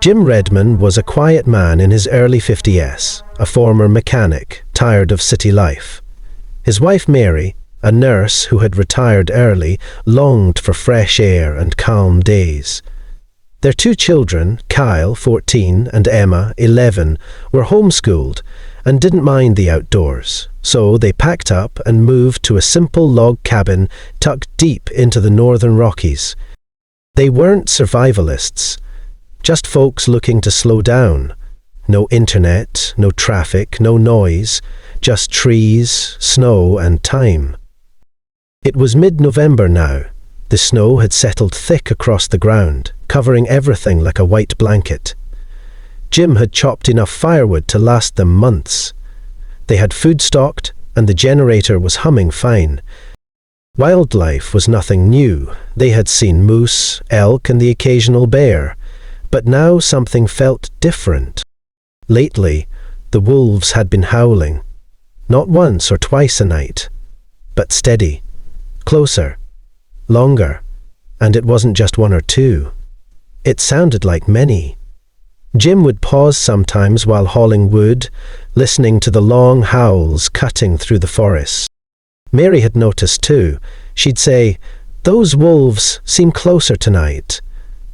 Jim Redmond was a quiet man in his early 50s, a former mechanic, tired of city life. His wife Mary, a nurse who had retired early, longed for fresh air and calm days. Their two children, Kyle, 14, and Emma, 11, were homeschooled and didn't mind the outdoors, so they packed up and moved to a simple log cabin tucked deep into the Northern Rockies. They weren't survivalists, just folks looking to slow down. No internet, no traffic, no noise, just trees, snow, and time. It was mid-November now. The snow had settled thick across the ground, covering everything like a white blanket. Jim had chopped enough firewood to last them months. They had food stocked, and the generator was humming fine. Wildlife was nothing new. They had seen moose, elk, and the occasional bear. But now something felt different. Lately, the wolves had been howling. Not once or twice a night, but steady, closer, longer, and it wasn't just one or two. It sounded like many. Jim would pause sometimes while hauling wood, listening to the long howls cutting through the forest. Mary had noticed too. She'd say, "Those wolves seem closer tonight,"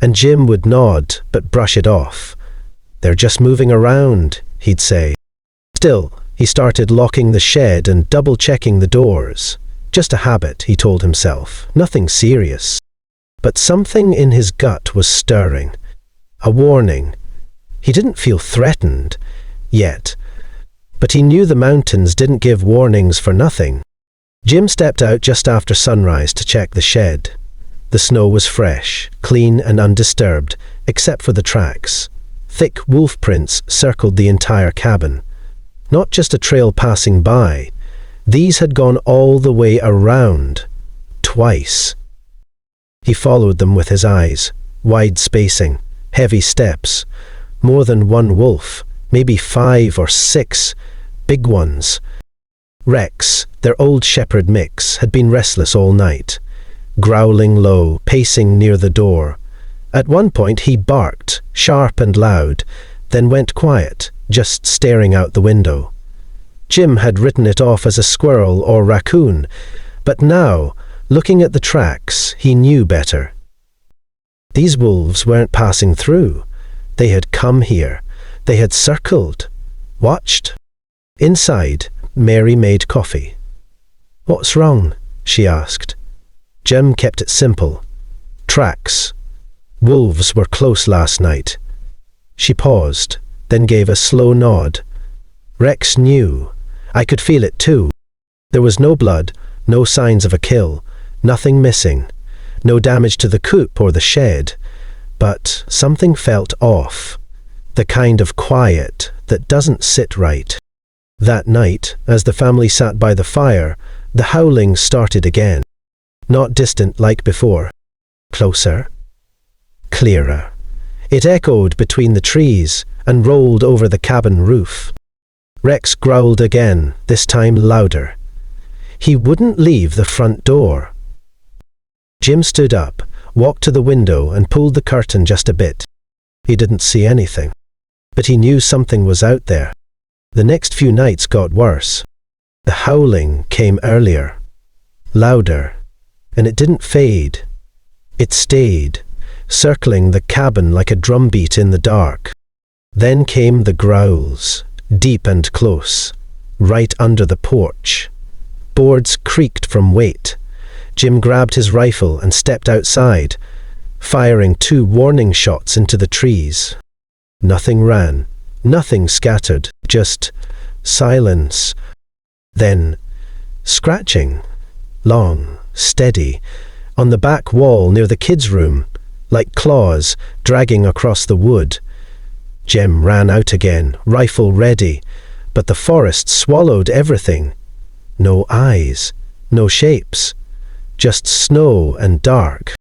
and Jim would nod but brush it off. "They're just moving around," he'd say. Still, he started locking the shed and double-checking the doors. Just a habit, he told himself, nothing serious. But something in his gut was stirring. A warning. He didn't feel threatened yet, but he knew the mountains didn't give warnings for nothing. Jim stepped out just after sunrise to check the shed. The snow was fresh, clean and undisturbed, except for the tracks. Thick wolf prints circled the entire cabin. Not just a trail passing by. These had gone all the way around. Twice. He followed them with his eyes. Wide spacing. Heavy steps. More than one wolf. Maybe 5 or 6. Big ones. Rex, their old shepherd mix, had been restless all night. Growling low, pacing near the door. At one point he barked, sharp and loud, then went quiet, just staring out the window. Jim had written it off as a squirrel or raccoon, but now, looking at the tracks, he knew better. These wolves weren't passing through. They had come here. They had circled, watched. Inside, Mary made coffee. "What's wrong?" she asked. Jim kept it simple. Tracks. Wolves were close last night. She paused, then gave a slow nod. Rex knew. I could feel it too. There was no blood, no signs of a kill, nothing missing, no damage to the coop or the shed. But something felt off. The kind of quiet that doesn't sit right. That night, as the family sat by the fire, the howling started again. Not distant like before. Closer. Clearer. It echoed between the trees and rolled over the cabin roof. Rex growled again, this time louder. He wouldn't leave the front door. Jim stood up, walked to the window and pulled the curtain just a bit. He didn't see anything, but he knew something was out there. The next few nights got worse. The howling came earlier, louder, and it didn't fade. It stayed, circling the cabin like a drumbeat in the dark. Then came the growls, deep and close, right under the porch. Boards creaked from weight. Jim grabbed his rifle and stepped outside, firing 2 warning shots into the trees. Nothing ran, nothing scattered, just silence. Then, scratching, long, steady, on the back wall near the kids' room, like claws dragging across the wood. Jim ran out again, rifle ready, but the forest swallowed everything. No eyes, no shapes, just snow and dark.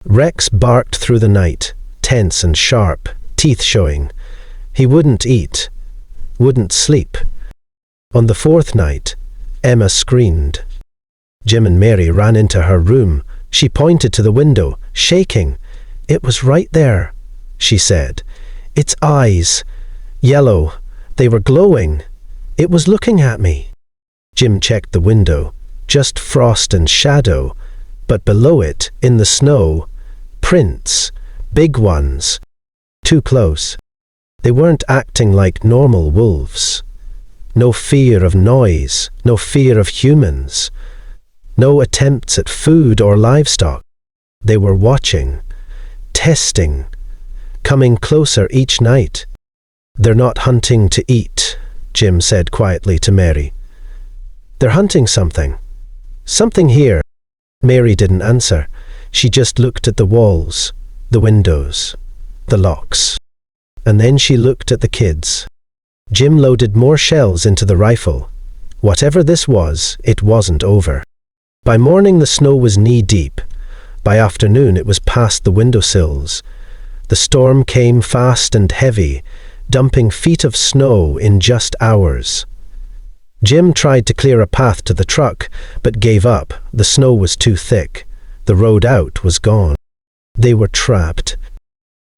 Rex barked through the night, tense and sharp, teeth showing. He wouldn't eat, wouldn't sleep. On the 4th night, Emma screamed. Jim and Mary ran into her room. She pointed to the window, shaking. "It was right there," she said. Its eyes, yellow, they were glowing. It was looking at me. Jim checked the window, just frost and shadow, but below it, in the snow, prints, big ones, too close. They weren't acting like normal wolves. No fear of noise, no fear of humans, no attempts at food or livestock. They were watching, testing, coming closer each night. They're not hunting to eat, Jim said quietly to Mary. They're hunting something. Something here. Mary didn't answer. She just looked at the walls, the windows, the locks. And then she looked at the kids. Jim loaded more shells into the rifle. Whatever this was, it wasn't over. By morning the snow was knee-deep. By afternoon it was past the windowsills. The storm came fast and heavy, dumping feet of snow in just hours. Jim tried to clear a path to the truck, but gave up. The snow was too thick. The road out was gone. They were trapped.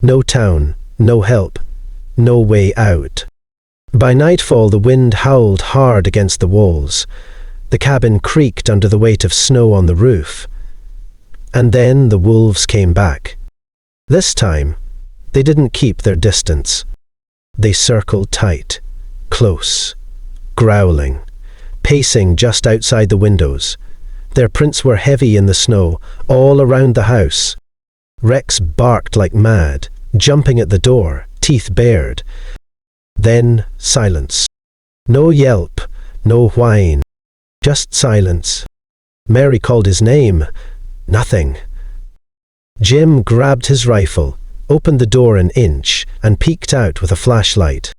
No town, no help, no way out. By nightfall the wind howled hard against the walls. The cabin creaked under the weight of snow on the roof. And then the wolves came back. This time, they didn't keep their distance. They circled tight, close, growling, pacing just outside the windows. Their prints were heavy in the snow, all around the house. Rex barked like mad, jumping at the door, teeth bared. Then silence. No yelp, no whine. Just silence. Mary called his name. Nothing. Jim grabbed his rifle, opened the door an inch, and peeked out with a flashlight.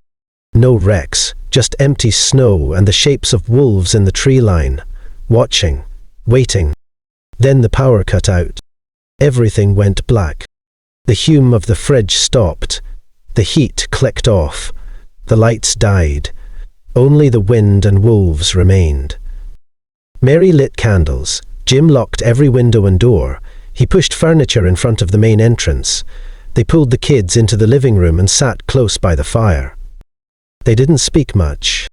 No Rex, just empty snow and the shapes of wolves in the tree line, watching, waiting. Then the power cut out. Everything went black. The hum of the fridge stopped. The heat clicked off. The lights died. Only the wind and wolves remained. Mary lit candles. Jim locked every window and door. He pushed furniture in front of the main entrance. They pulled the kids into the living room and sat close by the fire. They didn't speak much,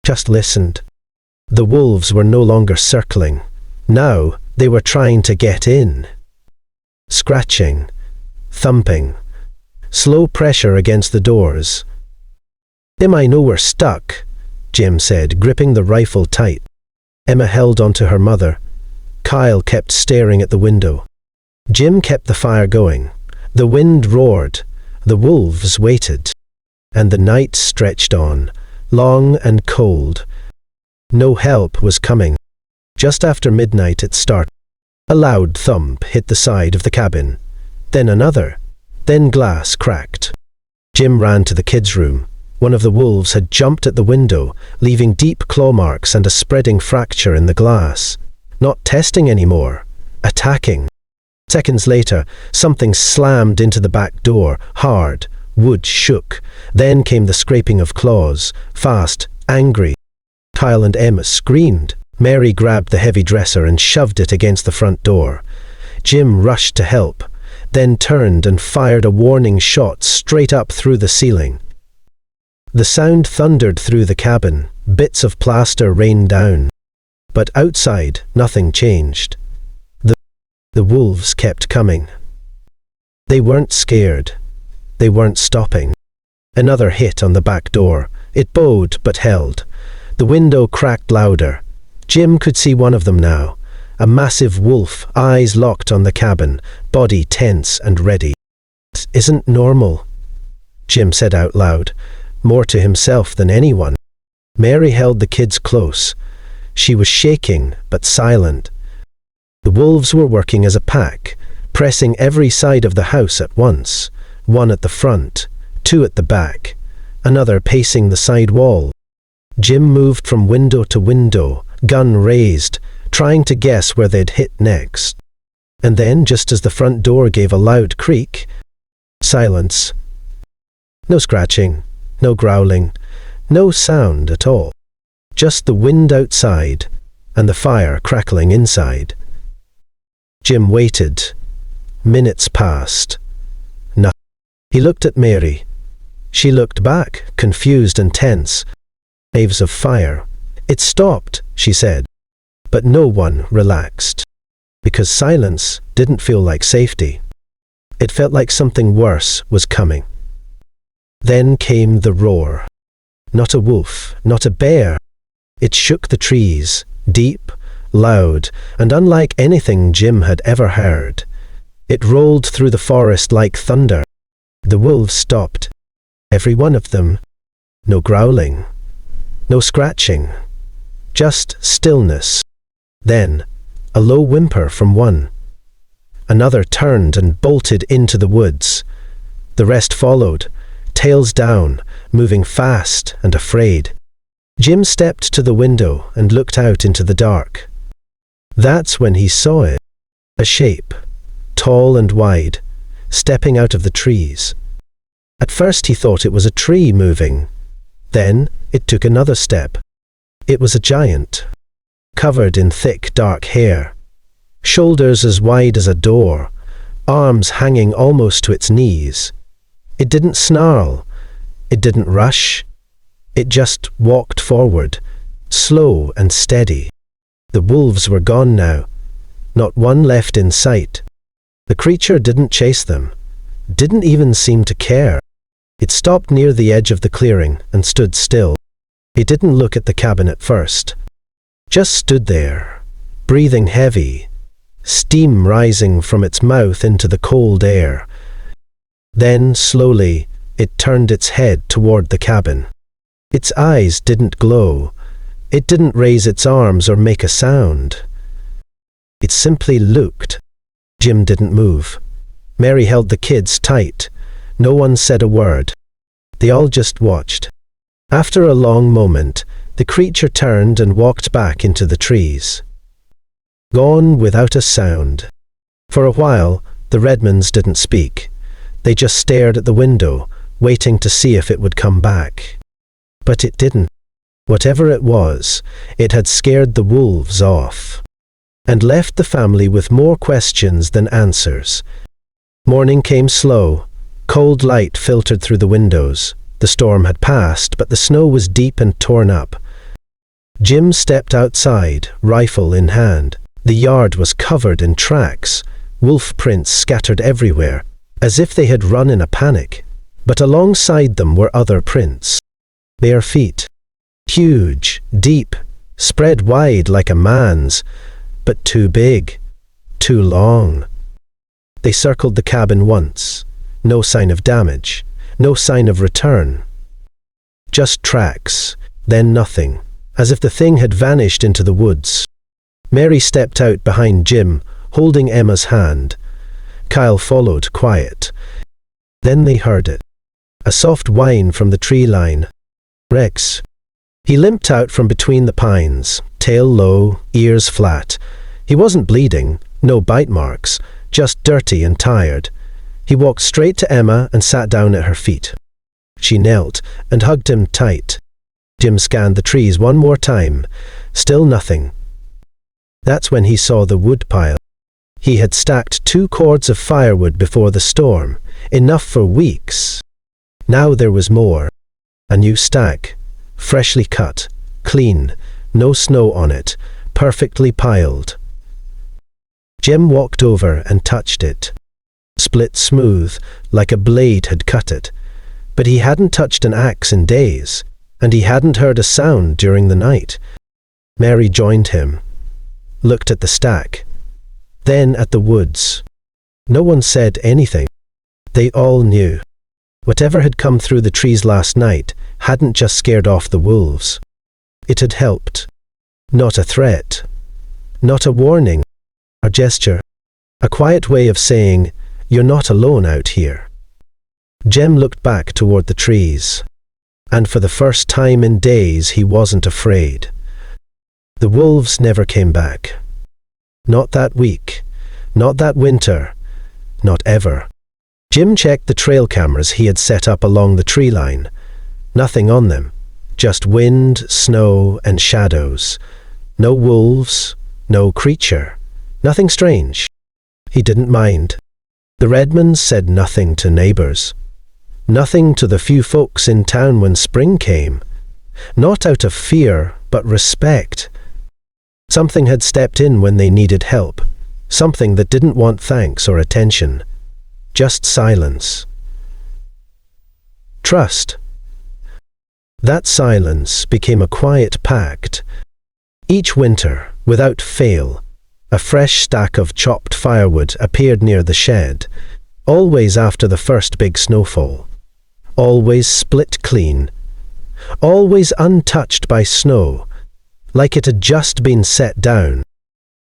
just listened. The wolves were no longer circling. Now they were trying to get in. Scratching, thumping, slow pressure against the doors. "Emma, I know we're stuck," Jim said, gripping the rifle tight. Emma held onto her mother. Kyle kept staring at the window. Jim kept the fire going. The wind roared. The wolves waited. And the night stretched on, long and cold. No help was coming. Just after midnight it started. A loud thump hit the side of the cabin. Then another. Then glass cracked. Jim ran to the kids' room. One of the wolves had jumped at the window, leaving deep claw marks and a spreading fracture in the glass. Not testing anymore. Attacking. Seconds later, something slammed into the back door, hard. Wood shook. Then came the scraping of claws, fast, angry. Kyle and Emma screamed. Mary grabbed the heavy dresser and shoved it against the front door. Jim rushed to help, then turned and fired a warning shot straight up through the ceiling. The sound thundered through the cabin. Bits of plaster rained down. But outside, nothing changed. The wolves kept coming. They weren't scared. They weren't stopping. Another hit on the back door. It bowed but held. The window cracked louder. Jim could see one of them now. A massive wolf, eyes locked on the cabin, body tense and ready. "It isn't normal," Jim said out loud, more to himself than anyone. Mary held the kids close. She was shaking but silent. The wolves were working as a pack, pressing every side of the house at once. One at the front, two at the back, another pacing the side wall. Jim moved from window to window, gun raised, trying to guess where they'd hit next. And then, just as the front door gave a loud creak, silence. No scratching, no growling, no sound at all. Just the wind outside and the fire crackling inside. Jim waited. Minutes passed. Nothing. He looked at Mary. She looked back, confused and tense. Waves of fire. It stopped, she said. But no one relaxed. Because silence didn't feel like safety. It felt like something worse was coming. Then came the roar. Not a wolf, not a bear. It shook the trees, deep, loud, and unlike anything Jim had ever heard. It rolled through the forest like thunder. The wolves stopped. Every one of them. No growling. No scratching. Just stillness. Then, a low whimper from one. Another turned and bolted into the woods. The rest followed, tails down, moving fast and afraid. Jim stepped to the window and looked out into the dark. That's when he saw it. A shape, tall and wide, stepping out of the trees. At first he thought it was a tree moving. Then it took another step. It was a giant, covered in thick dark hair, shoulders as wide as a door, arms hanging almost to its knees. It didn't snarl. It didn't rush. It just walked forward, slow and steady. The wolves were gone now, not one left in sight. The creature didn't chase them, didn't even seem to care. It stopped near the edge of the clearing and stood still. He didn't look at the cabin at first. Just stood there, breathing heavy, steam rising from its mouth into the cold air. Then, slowly, it turned its head toward the cabin. Its eyes didn't glow. It didn't raise its arms or make a sound. It simply looked. Jim didn't move. Mary held the kids tight. No one said a word. They all just watched. After a long moment, the creature turned and walked back into the trees. Gone without a sound. For a while, the Redmonds didn't speak. They just stared at the window, waiting to see if it would come back. But it didn't. Whatever it was, it had scared the wolves off, and left the family with more questions than answers. Morning came slow. Cold light filtered through the windows. The storm had passed, but the snow was deep and torn up. Jim stepped outside, rifle in hand. The yard was covered in tracks, wolf prints scattered everywhere, as if they had run in a panic. But alongside them were other prints. Bare feet. Huge, deep, spread wide like a man's, but too big, too long. They circled the cabin once. No sign of damage, no sign of return. Just tracks, then nothing, as if the thing had vanished into the woods. Mary stepped out behind Jim, holding Emma's hand. Kyle followed, quiet. Then they heard it. A soft whine from the tree line. Rex. He limped out from between the pines, tail low, ears flat. He wasn't bleeding, no bite marks, just dirty and tired. He walked straight to Emma and sat down at her feet. She knelt and hugged him tight. Jim scanned the trees one more time. Still nothing. That's when he saw the wood pile. He had stacked 2 cords of firewood before the storm, enough for weeks. Now there was more. A new stack, freshly cut, clean, no snow on it, perfectly piled. Jim walked over and touched it. Split smooth, like a blade had cut it. But he hadn't touched an axe in days, and he hadn't heard a sound during the night. Mary joined him, looked at the stack, then at the woods. No one said anything. They all knew. Whatever had come through the trees last night hadn't just scared off the wolves. It had helped. Not a threat. Not a warning. A gesture. A quiet way of saying, "You're not alone out here." Jem looked back toward the trees, and for the first time in days he wasn't afraid. The wolves never came back. Not that week, not that winter, not ever. Jim checked the trail cameras he had set up along the tree line. Nothing on them, just wind, snow, and shadows. No wolves, no creature, nothing strange. He didn't mind. The Redmonds said nothing to neighbors. Nothing to the few folks in town when spring came. Not out of fear, but respect. Something had stepped in when they needed help. Something that didn't want thanks or attention. Just silence. Trust. That silence became a quiet pact. Each winter, without fail, a fresh stack of chopped firewood appeared near the shed, always after the first big snowfall. Always split clean. Always untouched by snow, like it had just been set down.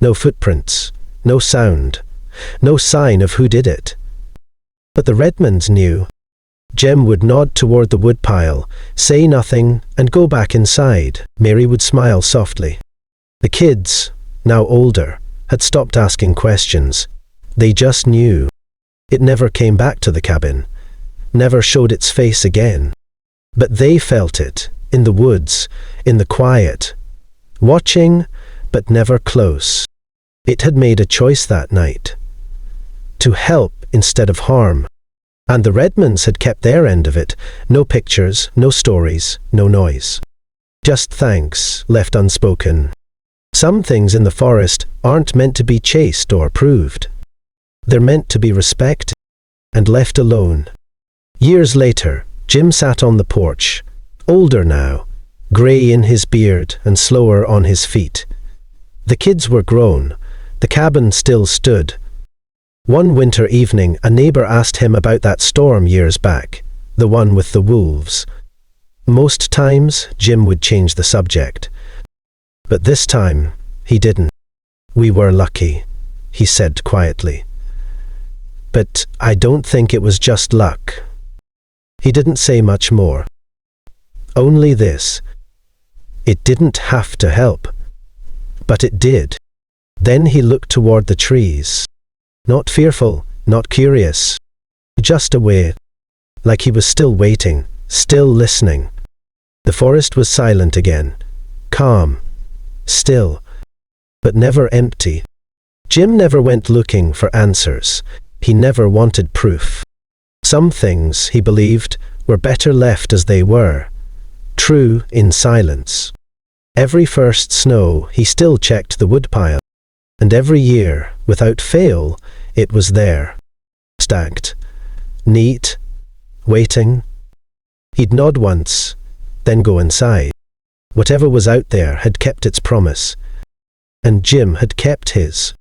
No footprints, no sound, no sign of who did it. But the Redmonds knew. Jim would nod toward the woodpile, say nothing, and go back inside. Mary would smile softly. The kids, now older, had stopped asking questions. They just knew. It never came back to the cabin, never showed its face again. But they felt it, in the woods, in the quiet, watching, but never close. It had made a choice that night. To help instead of harm. And the Redmonds had kept their end of it. No pictures, no stories, no noise. Just thanks, left unspoken. Some things in the forest aren't meant to be chased or proved. They're meant to be respected and left alone. Years later, Jim sat on the porch, older now, grey in his beard and slower on his feet. The kids were grown. The cabin still stood. One winter evening, a neighbor asked him about that storm years back, the one with the wolves. Most times, Jim would change the subject. But this time, he didn't. "We were lucky," he said quietly. "But I don't think it was just luck." He didn't say much more. Only this. It didn't have to help. But it did. Then he looked toward the trees. Not fearful, not curious. Just aware. Like he was still waiting, still listening. The forest was silent again. Calm. Still. But never empty. Jim never went looking for answers. He never wanted proof. Some things, he believed, were better left as they were. True in silence. Every first snow, he still checked the woodpile. And every year, without fail, it was there. Stacked. Neat. Waiting. He'd nod once, then go inside. Whatever was out there had kept its promise. And Jim had kept his.